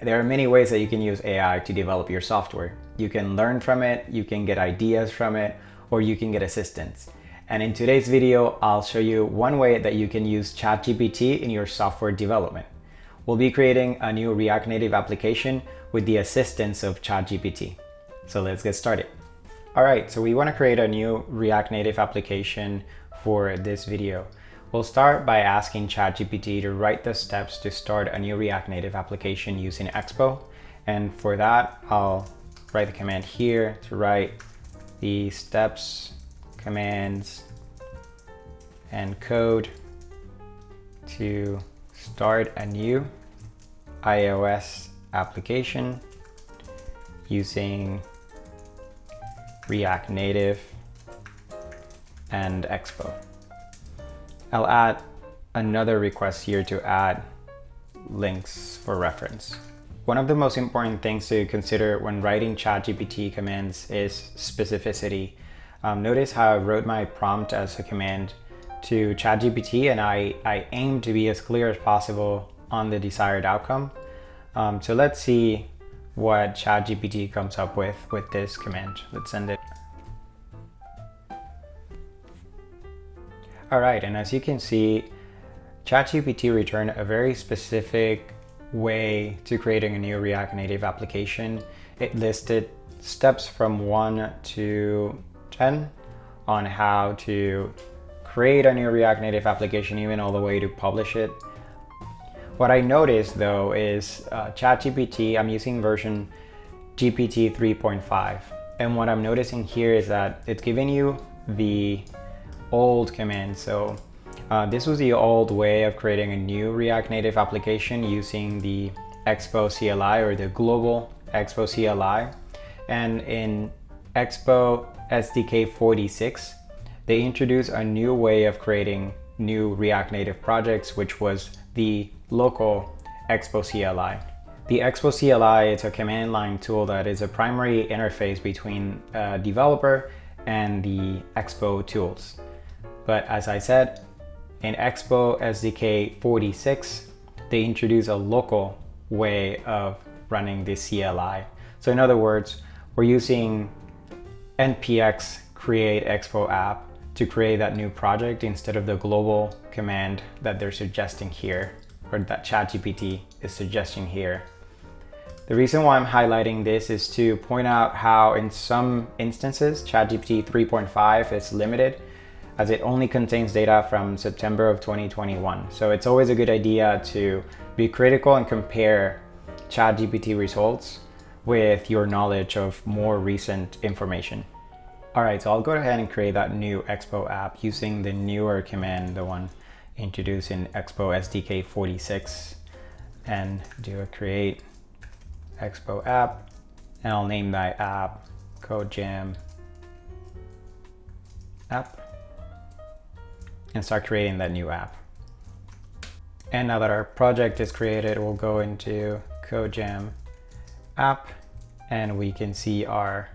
There are many ways that you can use AI to develop your software. You can learn from it, you can get ideas from it, or you can get assistance. And in today's video, I'll show you one way that you can use ChatGPT in your software development. We'll be creating a new React Native application with the assistance of ChatGPT. So let's get started. All right, so we want to create a new React Native application for this video. We'll start by asking ChatGPT to write the steps to start a new React Native application using Expo. And for that, I'll write the command here to write the steps, commands, and code to start a new iOS application using React Native and Expo. I'll add another request here to add links for reference. One of the most important things to consider when writing ChatGPT commands is specificity. Notice how I wrote my prompt as a command to ChatGPT, and I aim to be as clear as possible on the desired outcome. So let's see what ChatGPT comes up with this command. Let's send it. All right, and as you can see, ChatGPT returned a very specific way to creating a new React Native application. It listed steps from 1 to 10 on how to create a new React Native application, even all the way to publish it. What I noticed though is ChatGPT, I'm using version GPT 3.5. And what I'm noticing here is that it's giving you the old command. So this was the old way of creating a new React Native application using the Expo CLI or the global Expo CLI. And in Expo SDK 46, they introduced a new way of creating new React Native projects, which was the local Expo CLI. The Expo CLI is a command line tool that is a primary interface between a developer and the Expo tools. But as I said, in Expo SDK 46, they introduce a local way of running the CLI. So in other words, we're using npx create expo app to create that new project instead of the global command that they're suggesting here, or that ChatGPT is suggesting here. The reason why I'm highlighting this is to point out how in some instances, ChatGPT 3.5 is limited, as it only contains data from September of 2021. So it's always a good idea to be critical and compare ChatGPT results with your knowledge of more recent information. All right, so I'll go ahead and create that new Expo app using the newer command, the one introduced in Expo SDK 46, and do a create Expo app, and I'll name that app CodeJam app, and start creating that new app. And now that our project is created, we'll go into CodeJam app, and we can see our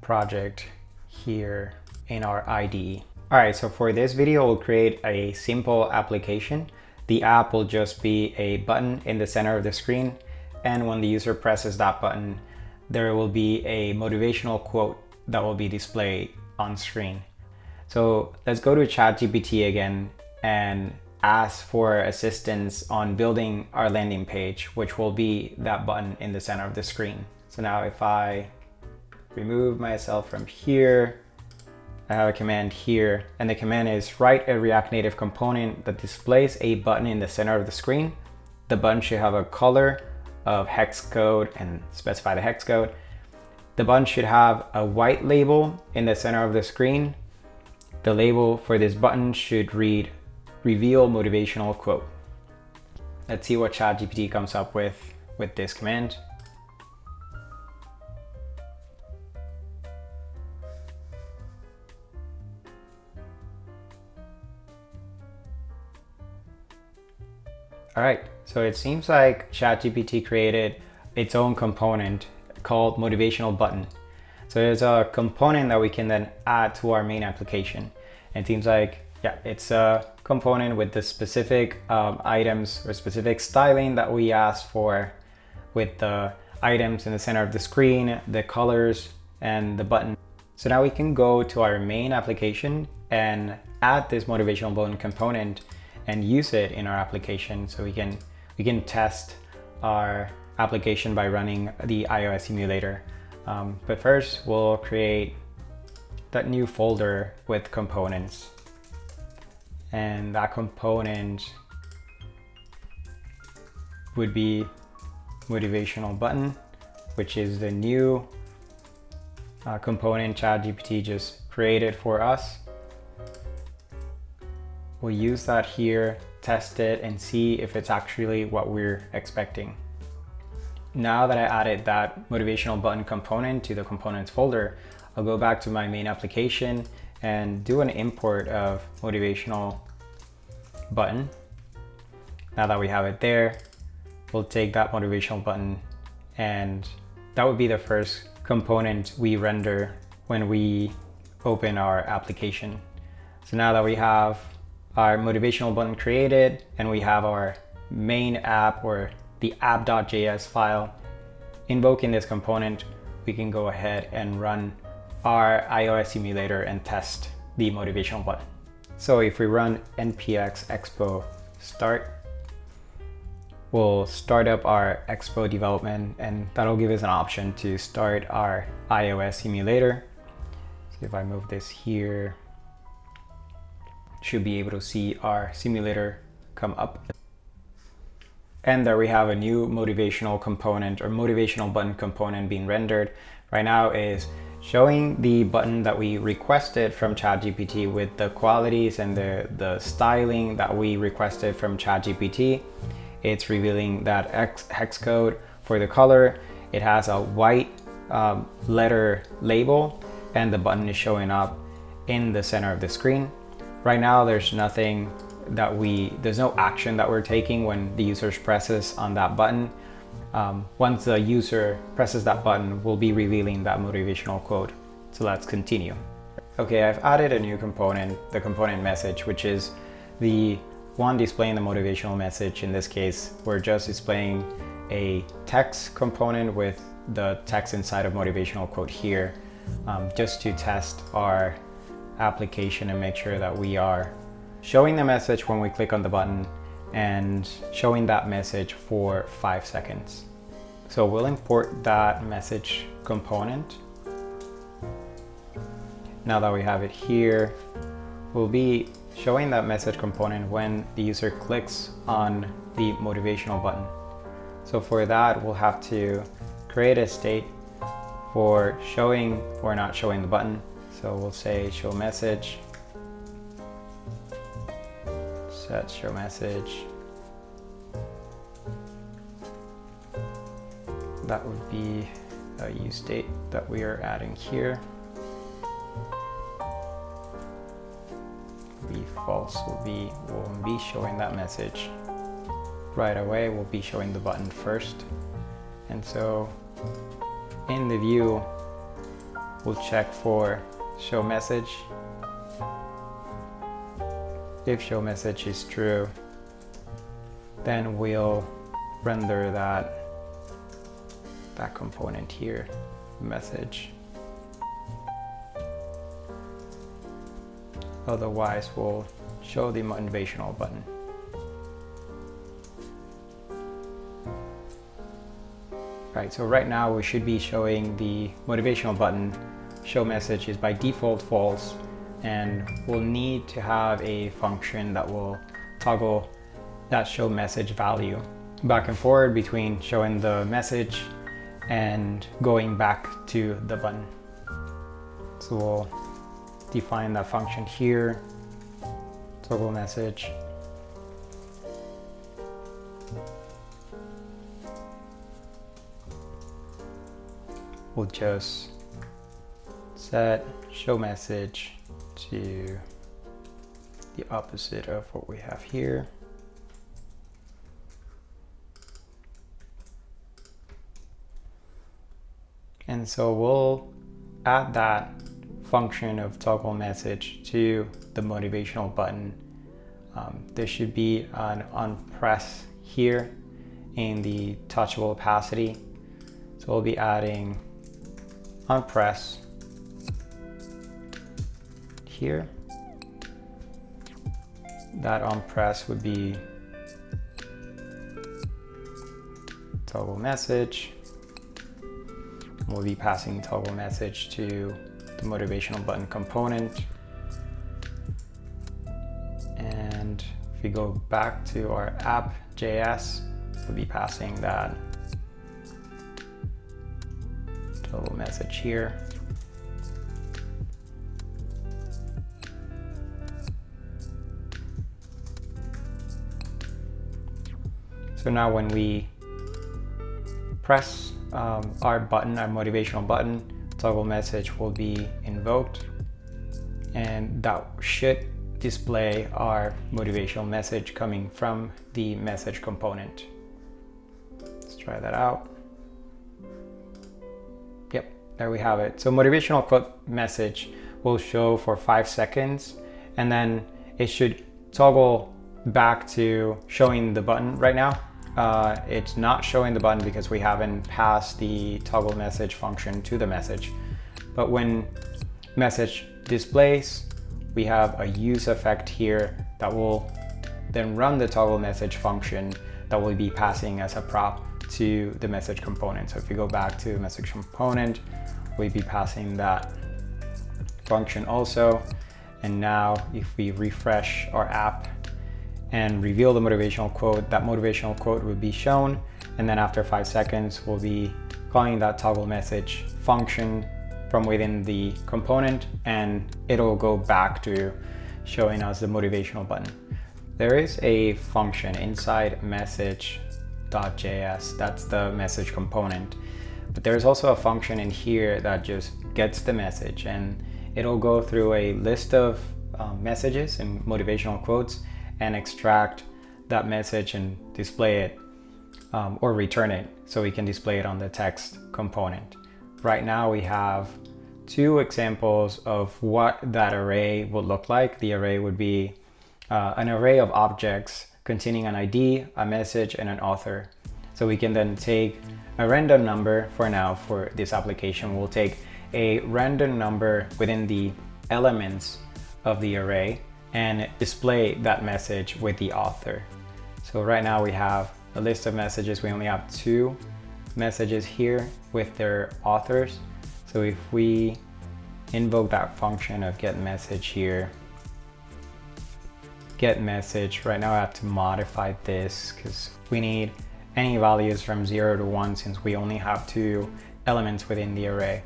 project here in our IDE. All right, so for this video, we'll create a simple application. The app will just be a button in the center of the screen, and when the user presses that button, there will be a motivational quote that will be displayed on screen. So let's go to ChatGPT again and ask for assistance on building our landing page, which will be that button in the center of the screen. So now if I remove myself from here, I have a command here, and the command is write a React Native component that displays a button in the center of the screen. The button should have a color of hex code and specify the hex code. The button should have a white label in the center of the screen. The label for this button should read reveal motivational quote. Let's see what ChatGPT comes up with this command. All right, so it seems like ChatGPT created its own component called motivational button. So there's a component that we can then add to our main application. And it seems like, yeah, it's a component with the specific items or specific styling that we asked for with the items in the center of the screen, the colors, and the button. So now we can go to our main application and add this motivational button component and use it in our application. So we can test our application by running the iOS simulator. But first we'll create that new folder with components, and that component would be motivational button, which is the new component ChatGPT just created for us. We'll use that here, test it, and see if it's actually what we're expecting. Now that I added that motivational button component to the components folder, I'll go back to my main application and do an import of motivational button. Now that we have it there, we'll take that motivational button, and that would be the first component we render when we open our application. So now that we have our motivational button created and we have our main app or the app.js file invoking this component, we can go ahead and run our iOS simulator and test the motivational button. So if we run npx expo start, we'll start up our expo development, and that'll give us an option to start our iOS simulator. So if I move this here, should be able to see our simulator come up. And there we have a new motivational component or motivational button component being rendered. Right now is showing the button that we requested from ChatGPT with the qualities and the styling that we requested from ChatGPT. It's revealing that hex code for the color. It has a white letter label, and the button is showing up in the center of the screen. Right now, there's nothing there's no action that we're taking when the user presses on that button. Once the user presses that button, we'll be revealing that motivational quote. So let's continue. Okay, I've added a new component, the component message, which is the one displaying the motivational message. In this case, we're just displaying a text component with the text inside of motivational quote here, just to test our application and make sure that we are showing the message when we click on the button and showing that message for 5 seconds. So we'll import that message component. Now that we have it here, we'll be showing that message component when the user clicks on the motivational button. So for that, we'll have to create a state for showing or not showing the button. So we'll say show message, set show message. That would be a use state that we are adding here. Be false will be, we'll be showing that message right away. We'll be showing the button first. And so in the view, we'll check for show message. If show message is true, then we'll render that component here, message. Otherwise, we'll show the motivational button. Right, so right now we should be showing the motivational button. Show message is by default false, and we'll need to have a function that will toggle that show message value back and forward between showing the message and going back to the button. So we'll define that function here, toggle message. We'll just set show message to the opposite of what we have here. And so we'll add that function of toggle message to the motivational button. There should be an on press here, in the touchable opacity. So we'll be adding on press here. That on press would be toggle message. We'll be passing toggle message to the motivational button component. And if we go back to our app.js, we'll be passing that toggle message here. So now when we press our button, our motivational button, toggle message will be invoked, and that should display our motivational message coming from the message component. Let's try that out. Yep, there we have it. So motivational quote message will show for 5 seconds, and then it should toggle back to showing the button. Right now it's not showing the button because we haven't passed the toggle message function to the message. But when message displays, we have a use effect here that will then run the toggle message function that will be passing as a prop to the message component. So if we go back to the message component, we'll be passing that function also. And now if we refresh our app and reveal the motivational quote, that motivational quote will be shown. And then after 5 seconds, we'll be calling that toggle message function from within the component, and it'll go back to showing us the motivational button. There is a function inside message.js, that's the message component. But there's also a function in here that just gets the message, and it'll go through a list of messages and motivational quotes and extract that message and display it or return it so we can display it on the text component. Right now we have 2 examples of what that array would look like. The array would be an array of objects containing an ID, a message, and an author. So we can then take a random number. For now, for this application, we'll take a random number within the elements of the array and display that message with the author. So right now we have a list of messages. We only have 2 messages here with their authors. So if we invoke that function of get message here, get message, right now I have to modify this because we need any values from 0 to 1 since we only have 2 elements within the array.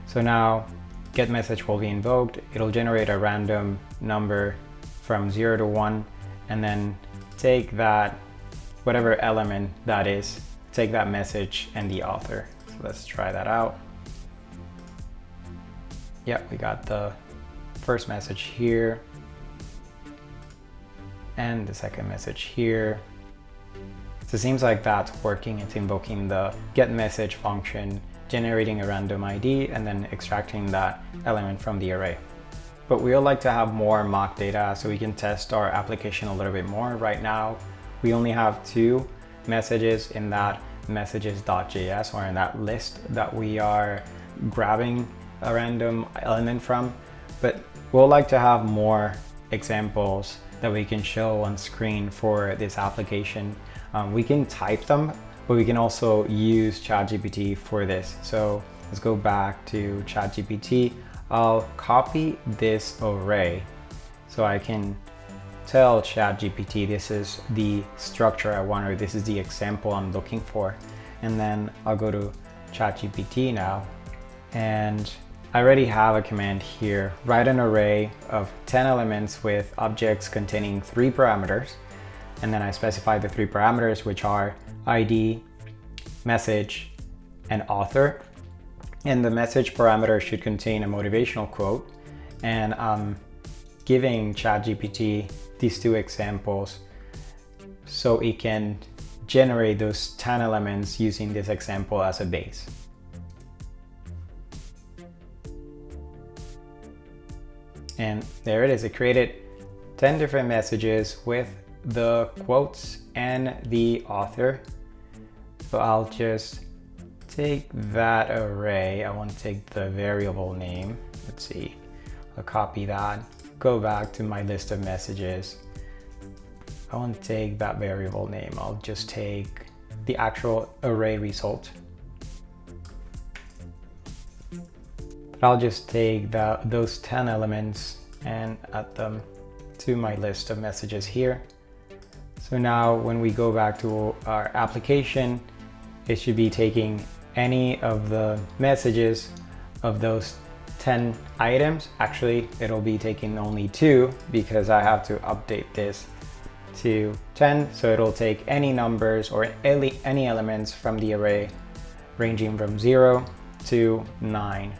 So now get message will be invoked. It'll generate a random number from 0 to 1 and then take that, whatever element that is, take that message and the author. So let's try that out. Yeah, we got the first message here and the second message here. So it seems like that's working. It's invoking the get message function, generating a random ID, and then extracting that element from the array. But we would like to have more mock data so we can test our application a little bit more. Right now, we only have 2 messages in that messages.js, or in that list that we are grabbing a random element from. But we'll like to have more examples that we can show on screen for this application. We can type them, but we can also use ChatGPT for this. So let's go back to ChatGPT. I'll copy this array so I can tell ChatGPT this is the structure I want, or this is the example I'm looking for. And then I'll go to ChatGPT now, and I already have a command here. Write an array of 10 elements with objects containing 3 parameters. And then I specify the 3 parameters, which are ID, message, and author. And the message parameter should contain a motivational quote. And I'm giving ChatGPT these 2 examples so it can generate those 10 elements using this example as a base. And there it is. It created 10 different messages with the quotes and the author. but I'll just take that array. I want to take the variable name. Let's see, I'll copy that, go back to my list of messages. I want to take that variable name. I'll just take the actual array result. But I'll just take those 10 elements and add them to my list of messages here. So now when we go back to our application, it should be taking any of the messages of those 10 items. Actually, it'll be taking only 2 because I have to update this to 10. So it'll take any numbers or any elements from the array ranging from 0 to 9.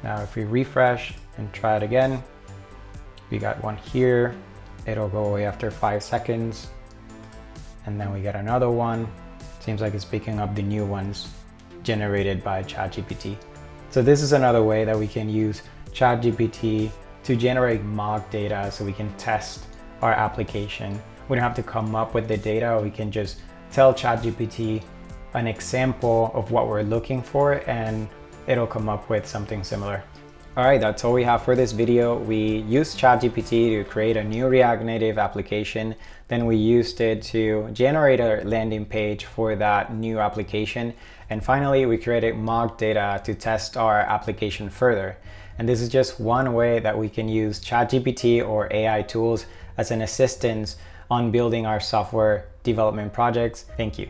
Now if we refresh and try it again, we got one here. It'll go away after 5 seconds. And then we get another one. Seems like it's picking up the new ones generated by ChatGPT. So this is another way that we can use ChatGPT to generate mock data so we can test our application. We don't have to come up with the data. We can just tell ChatGPT an example of what we're looking for and it'll come up with something similar. All right, that's all we have for this video. We used ChatGPT to create a new React Native application. Then we used it to generate a landing page for that new application. And finally, we created mock data to test our application further. And this is just one way that we can use ChatGPT or AI tools as an assistance on building our software development projects. Thank you.